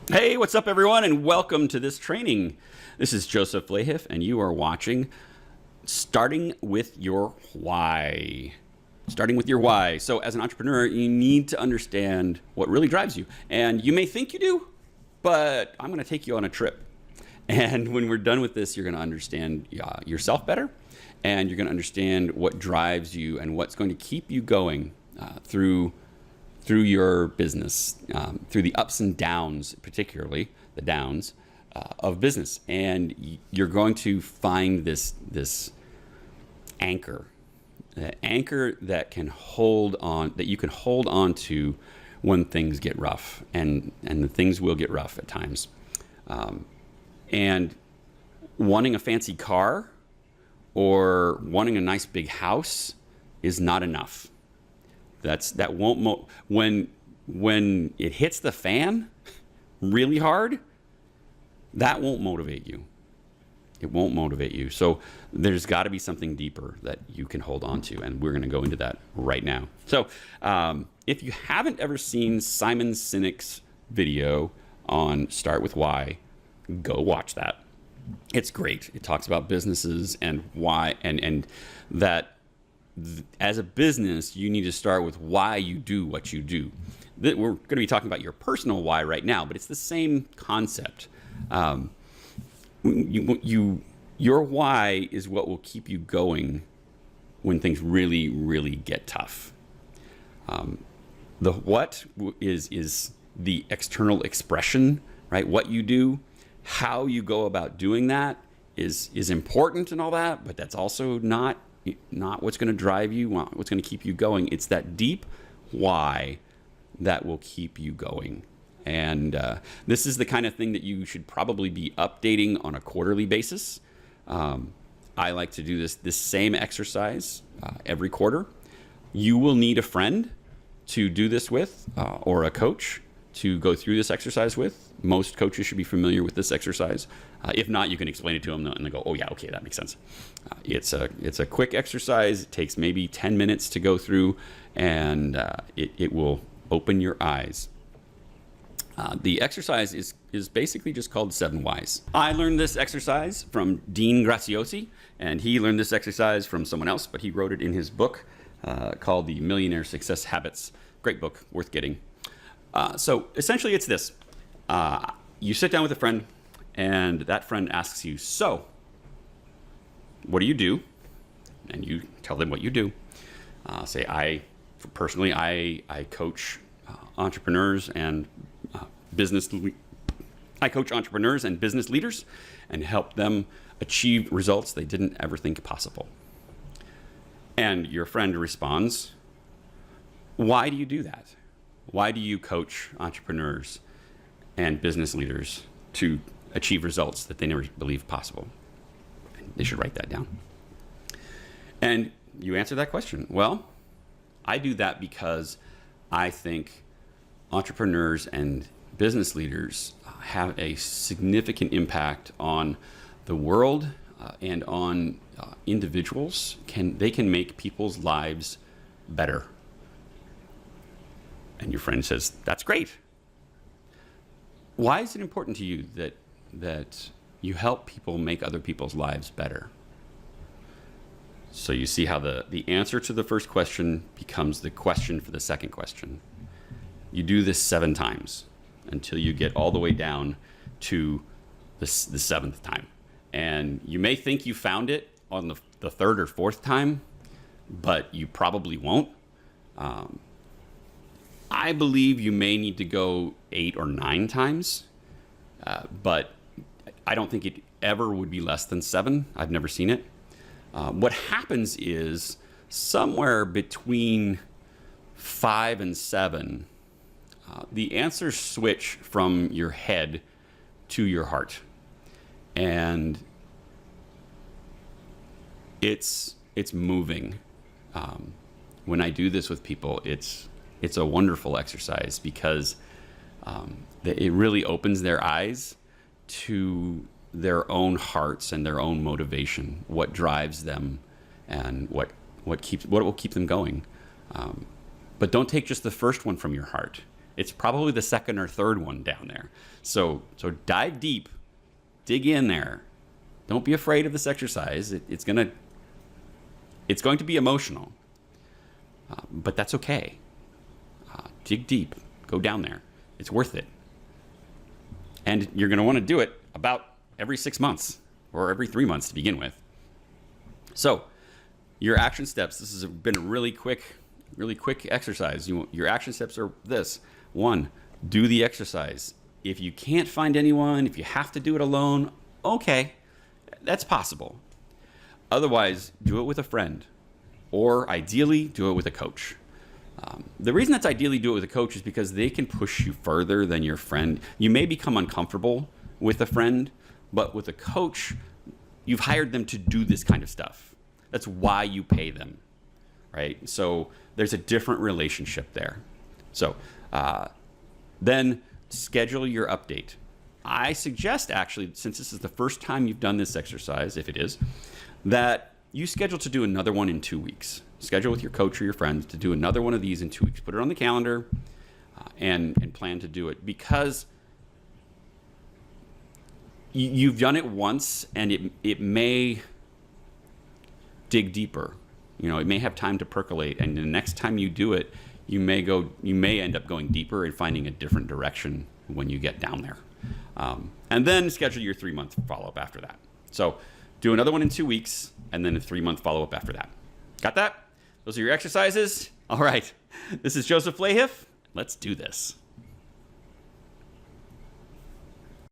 Hey, what's up, everyone, and welcome to this training. This is Joseph Lahiff, and you are watching Starting with Your Why. Starting with your why. So, as an entrepreneur, you need to understand what really drives you. And you may think you do, but I'm going to take you on a trip. And when we're done with this, you're going to understand yourself better, and you're going to understand what drives you and what's going to keep you going through your business, through the ups and downs, particularly the downs of business. And you're going to find this anchor, that can hold on, that you can hold on to when things get rough, and the things will get rough at times. And wanting a fancy car or wanting a nice big house is not enough. That won't when it hits the fan really hard, that won't motivate you. It won't motivate you. So there's got to be something deeper that you can hold on to, and we're going to go into that right now. So if you haven't ever seen Simon Sinek's video on Start with Why, go watch that. It's great. It talks about businesses and why, and that as a business, you need to start with why you do what you do. We're going to be talking about your personal why right now, but it's the same concept. Your why is what will keep you going when things really, really get tough. The what is the external expression, right? What you do, how you go about doing that is important and all that, but that's also not what's going to drive you, what's going to keep you going. It's that deep why that will keep you going. And this is the kind of thing that you should probably be updating on a quarterly basis. I like to do this same exercise every quarter. You will need a friend to do this with, or a coach to go through this exercise with. Most coaches should be familiar with this exercise. If not, you can explain it to them and they go, oh yeah, okay, that makes sense. It's a quick exercise. It takes maybe 10 minutes to go through, and it will open your eyes. The exercise is basically just called 7 Whys. I learned this exercise from Dean Graziosi, and he learned this exercise from someone else, but he wrote it in his book called The Millionaire Success Habits. Great book, worth getting. So essentially it's this. You sit down with a friend, and that friend asks you, so, what do you do? And you tell them what you do. Say, I coach entrepreneurs and I coach entrepreneurs and business leaders and help them achieve results they didn't ever think possible. And your friend responds, why do you do that? Why do you coach entrepreneurs and business leaders to achieve results that they never believed possible? They should write that down. And you answer that question. Well, I do that because I think entrepreneurs and business leaders have a significant impact on the world and on individuals. They can make people's lives better. And your friend says, that's great. Why is it important to you that you help people make other people's lives better? So you see how the answer to the first question becomes the question for the second question. You do this 7 times until you get all the way down to the 7th time. And you may think you found it on the 3rd or 4th time, but you probably won't. I believe you may need to go 8 or 9 times, but I don't think it ever would be less than 7. I've never seen it. What happens is somewhere between 5 and 7, the answers switch from your head to your heart. And it's moving. When I do this with people, it's a wonderful exercise because it really opens their eyes to their own hearts and their own motivation, what drives them, and what will keep them going. But don't take just the first one from your heart. It's probably the second or third one down there. So dive deep, dig in there. Don't be afraid of this exercise. It's going to be emotional, but that's okay. Dig deep, go down there. It's worth it. And you're going to want to do it about every 6 months or every 3 months to begin with. So your action steps, this has been a really quick exercise. Your action steps are this. 1, do the exercise. If you can't find anyone, if you have to do it alone, okay, that's possible. Otherwise, do it with a friend, or ideally, do it with a coach. The reason that's ideally do it with a coach is because they can push you further than your friend. You may become uncomfortable with a friend, but with a coach, you've hired them to do this kind of stuff. That's why you pay them, right? So there's a different relationship there. So then schedule your update. I suggest, actually, since this is the first time you've done this exercise, if it is, that you schedule to do another one in 2 weeks. Schedule with your coach or your friends to do another one of these in 2 weeks. Put it on the calendar and plan to do it, because you've done it once and it may dig deeper. It may have time to percolate, and the next time you do it, you may end up going deeper and finding a different direction when you get down there. And then schedule your 3-month follow-up after that. So do another one in 2 weeks, and then a 3-month follow-up after that. Got that? Those are your exercises. All right. This is Joseph Lahiff. Let's do this.